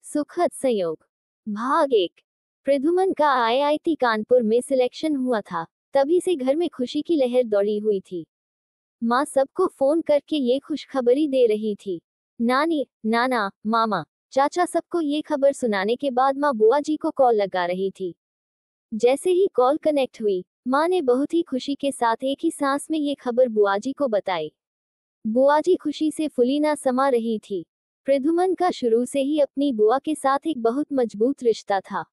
सुखद संयोग। भाग 1। प्रद्युमन का आईआईटी कानपुर में सिलेक्शन हुआ था। तभी से घर में खुशी की लहर दौड़ी हुई थी। माँ सबको फोन करके ये खुशखबरी दे रही थी। नानी, नाना, मामा, चाचा सबको ये खबर सुनाने के बाद माँ बुआ जी को कॉल लगा रही थी। जैसे ही कॉल कनेक्ट हुई, माँ ने बहुत ही खुशी के साथ एक ही सांस में ये खबर बुआ जी को बताई। बुआ जी खुशी से फुली ना समा रही थी। प्रद्युमन का शुरू से ही अपनी बुआ के साथ एक बहुत मजबूत रिश्ता था।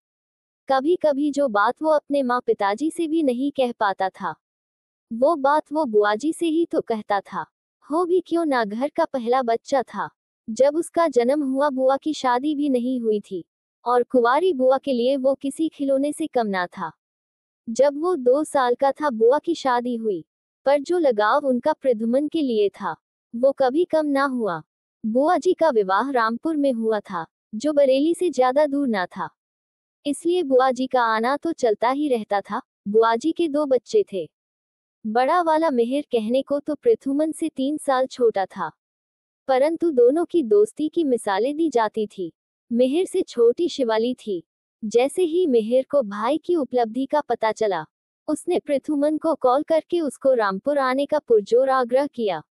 कभी कभी जो बात वो अपने माँ पिताजी से भी नहीं कह पाता था, वो बात वो बुआ जी से ही तो कहता था। हो भी क्यों ना, घर का पहला बच्चा था। जब उसका जन्म हुआ, बुआ की शादी भी नहीं हुई थी और कुंवारी बुआ के लिए वो किसी खिलौने से कम ना था। जब वो 2 साल का था, बुआ की शादी हुई, पर जो लगाव उनका प्रद्युमन के लिए था, वो कभी कम ना हुआ। बुआ जी का विवाह रामपुर में हुआ था, जो बरेली से ज्यादा दूर ना था। इसलिए बुआ जी का आना तो चलता ही रहता था। बुआ जी के 2 बच्चे थे। बड़ा वाला मिहिर कहने को तो प्रद्युमन से 3 साल छोटा था, परंतु दोनों की दोस्ती की मिसालें दी जाती थी। मिहिर से छोटी शिवाली थी। जैसे ही मिहिर को भाई की उपलब्धि का पता चला, उसने प्रद्युमन को कॉल करके उसको रामपुर आने का पुरजोर आग्रह किया,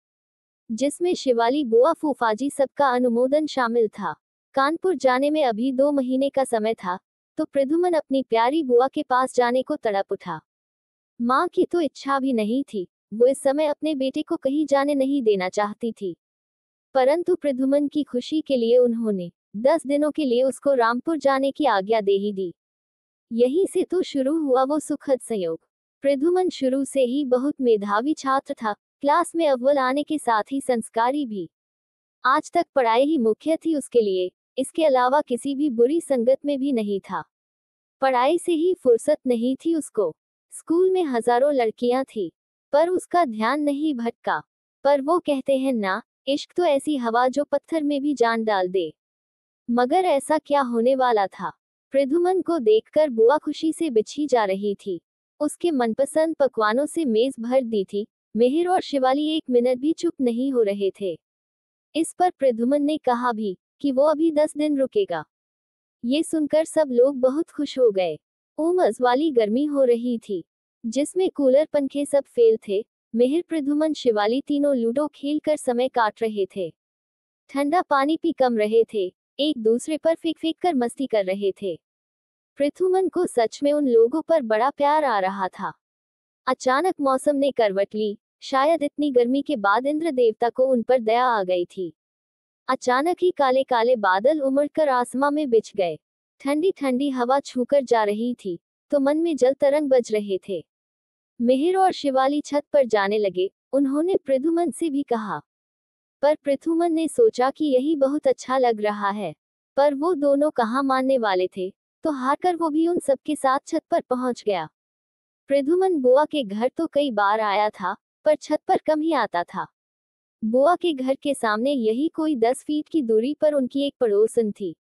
जिसमें शिवाली, बुआ, फूफाजी सबका अनुमोदन शामिल था। कानपुर जाने में अभी 2 महीने का समय था, तो प्रद्युमन अपनी प्यारी बुआ के पास जाने को तड़प उठा। माँ की तो इच्छा भी नहीं थी, वो इस समय अपने बेटे को कहीं जाने नहीं देना चाहती थी, परंतु प्रद्युमन की खुशी के लिए उन्होंने 10 दिनों के लिए उसको रामपुर जाने की आज्ञा दे ही दी। यहीं से तो शुरू हुआ वो सुखद संयोग। प्रद्युमन शुरू से ही बहुत मेधावी छात्र था, क्लास में अव्वल आने के साथ ही संस्कारी भी। आज तक पढ़ाई ही मुख्य थी उसके लिए, इसके अलावा किसी भी बुरी संगत में भी नहीं था। पढ़ाई से ही फुर्सत नहीं थी उसको। स्कूल में हजारों लड़कियां थी, पर उसका ध्यान नहीं भटका। पर वो कहते हैं ना, इश्क तो ऐसी हवा जो पत्थर में भी जान डाल दे। मगर ऐसा क्या होने वाला था? प्रद्युमन को देखकर बुआ खुशी से बिछी जा रही थी। उसके मनपसंद पकवानों से मेज भर दी थी। मिहिर और शिवाली 1 मिनट भी चुप नहीं हो रहे थे। इस पर प्रद्युमन ने कहा भी कि वो अभी 10 दिन रुकेगा। ये सुनकर सब लोग बहुत खुश हो गए। उमस वाली गर्मी हो रही थी, जिसमें कूलर पंखे सब फेल थे। मिहिर, प्रद्युमन, शिवाली तीनों लूडो खेलकर समय काट रहे थे। ठंडा पानी पी कम रहे थे, एक दूसरे पर फेंक फेंक कर मस्ती कर रहे थे। प्रद्युमन को सच में उन लोगों पर बड़ा प्यार आ रहा था। अचानक मौसम ने करवट ली। शायद इतनी गर्मी के बाद इंद्र देवता को उन पर दया आ गई थी। अचानक ही काले काले बादल उमड़कर आसमां में बिछ गए। ठंडी ठंडी हवा छूकर जा रही थी, तो मन में जल तरंग बज रहे थे। मिहिर और शिवाली छत पर जाने लगे। उन्होंने प्रद्युमन से भी कहा, पर प्रद्युमन ने सोचा कि यही बहुत अच्छा लग रहा है। पर वो दोनों कहाँ मानने वाले थे, तो हारकर वो भी उन सबके साथ छत पर पहुंच गया। प्रद्युमन बुआ के घर तो कई बार आया था, पर छत पर कम ही आता था। बुआ के घर के सामने यही कोई 10 फीट की दूरी पर उनकी एक पड़ोसन थी।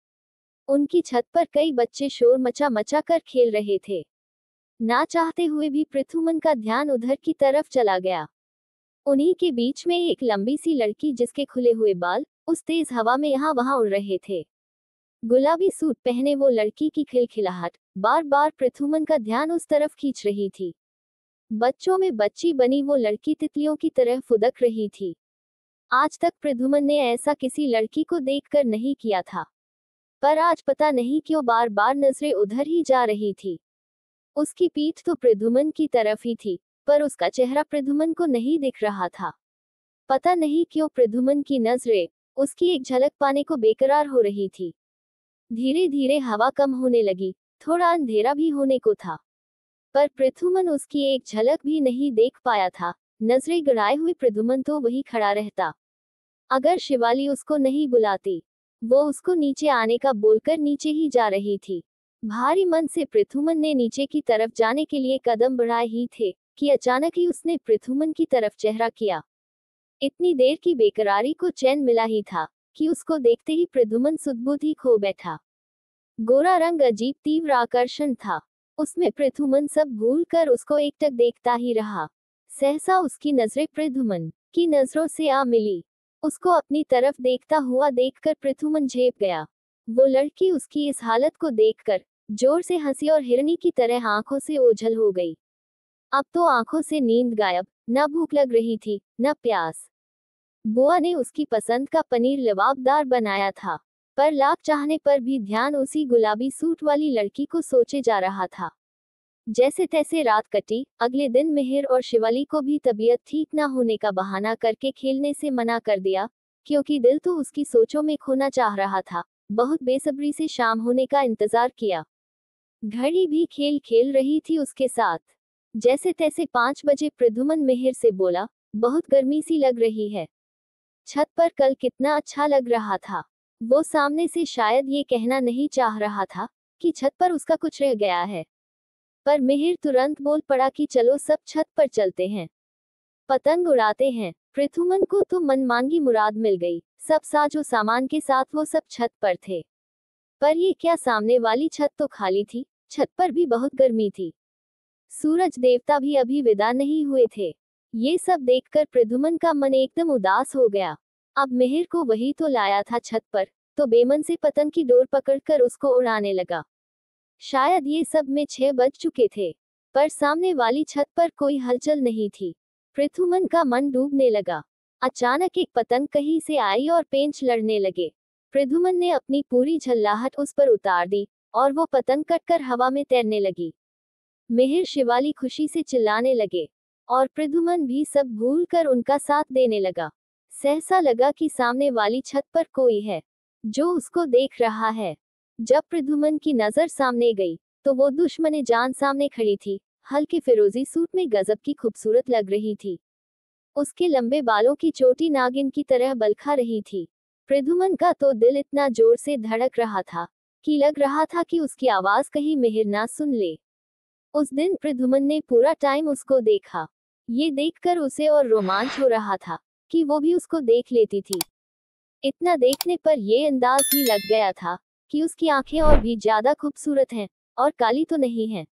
उनकी छत पर कई बच्चे शोर मचा मचा कर खेल रहे थे। ना चाहते हुए भी प्रद्युमन का ध्यान उधर की तरफ चला गया। उन्हीं के बीच में एक लंबी सी लड़की, जिसके खुले हुए बाल उस तेज हवा में यहाँ वहां उड़ रहे थे। गुलाबी सूट पहने वो लड़की की खिलखिलाहट बार बार प्रद्युमन का ध्यान उस तरफ खींच रही थी। बच्चों में बच्ची बनी वो लड़की तितलियों की तरह फुदक रही थी। आज तक प्रद्युमन ने ऐसा किसी लड़की को देखकर नहीं किया था, पर आज पता नहीं क्यों बार बार नजरें उधर ही जा रही थी। उसकी पीठ तो प्रद्युमन की तरफ ही थी, पर उसका चेहरा प्रद्युमन को नहीं दिख रहा था। पता नहीं क्यों प्रद्युमन की नजरें उसकी एक झलक पाने को बेकरार हो रही थी। धीरे धीरे हवा कम होने लगी, थोड़ा अंधेरा भी होने को था, पर प्रद्युमन उसकी एक झलक भी नहीं देख पाया था। नजरें गड़ाए हुए प्रद्युमन तो वही खड़ा रहता। अगर शिवाली उसको नहीं बुलाती, वो उसको नीचे आने का बोलकर नीचे ही जा रही थी। भारी मन से प्रद्युमन ने नीचे की तरफ जाने के लिए कदम बढ़ाए ही थे कि अचानक ही उसने प्रद्युमन की तरफ चेहरा किया। इतनी देर की बेकरारी को चैन मिला ही था कि उसको देखते ही प्रद्युमन सुध-बुध ही खो बैठा। गोरा रंग अजीब तीव्र आकर्षण था। उसमें प्रद्युमन सब भूल कर उसको एकटक देखता ही रहा। सहसा उसकी नजरें प्रद्युमन की नजरों से आ मिली। उसको अपनी तरफ देखता हुआ देखकर प्रद्युमन झेप गया। वो लड़की उसकी इस हालत को देखकर जोर से हंसी और हिरनी की तरह आंखों से ओझल हो गई। अब तो आंखों से नींद गायब, न भूख लग रही थी, न प्यास। बुआ ने उसकी पसंद का पनीर लबाबदार बनाया था, पर लाख चाहने पर भी ध्यान उसी गुलाबी सूट वाली लड़की को सोचे जा रहा था। जैसे तैसे रात कटी। अगले दिन मिहिर और शिवाली को भी तबीयत ठीक न होने का बहाना करके खेलने से मना कर दिया, क्योंकि दिल तो उसकी सोचों में खोना चाह रहा था। बहुत बेसब्री से शाम होने का इंतजार किया। घड़ी भी खेल खेल रही थी उसके साथ। जैसे तैसे 5 बजे प्रद्युमन मिहिर से बोला, बहुत गर्मी सी लग रही है। छत पर कल कितना अच्छा लग रहा था। वो सामने से शायद ये कहना नहीं चाह रहा था कि छत पर उसका कुछ रह गया है, पर मिहिर तुरंत बोल पड़ा कि चलो सब छत पर चलते हैं, पतंग उड़ाते हैं। प्रद्युमन को तो मनमांगी मुराद मिल गई। सब साजो सामान के साथ वो सब छत पर थे। पर ये क्या, सामने वाली छत तो खाली थी। छत पर भी बहुत गर्मी थी। सूरज देवता भी अभी विदा नहीं हुए थे। ये सब देखकर प्रद्युमन का मन एकदम उदास हो गया। अब मिहिर को वही तो लाया था छत पर, तो बेमन से पतंग की डोर पकड़कर उसको उड़ाने लगा। शायद ये सब में 6 बज चुके थे, पर सामने वाली छत पर कोई हलचल नहीं थी। प्रद्युमन का मन डूबने लगा। अचानक एक पतंग कहीं से आई और पेंच लड़ने लगे। प्रद्युमन ने अपनी पूरी झल्लाहट उस पर उतार दी और वो पतंग कटकर हवा में तैरने लगी। मिहिर शिवाली खुशी से चिल्लाने लगे और प्रद्युमन भी सब भूलकर उनका साथ देने लगा। सहसा लगा कि सामने वाली छत पर कोई है जो उसको देख रहा है। जब प्रद्युमन की नजर सामने गई तो वो दुश्मने जान सामने खड़ी थी। हल्के फिरोजी सूट में गजब की खूबसूरत लग रही थी। उसके लंबे बालों की चोटी नागिन की तरह बलखा रही थी। प्रद्युमन का तो दिल इतना जोर से धड़क रहा था कि लग रहा था कि उसकी आवाज कहीं मिहिर ना सुन ले। उस दिन प्रद्युमन ने पूरा टाइम उसको देखा। ये देखकर उसे और रोमांच हो रहा था कि वो भी उसको देख लेती थी। इतना देखने पर ये अंदाज ही लग गया था कि उसकी आंखें और भी ज्यादा खूबसूरत हैं और काली तो नहीं हैं।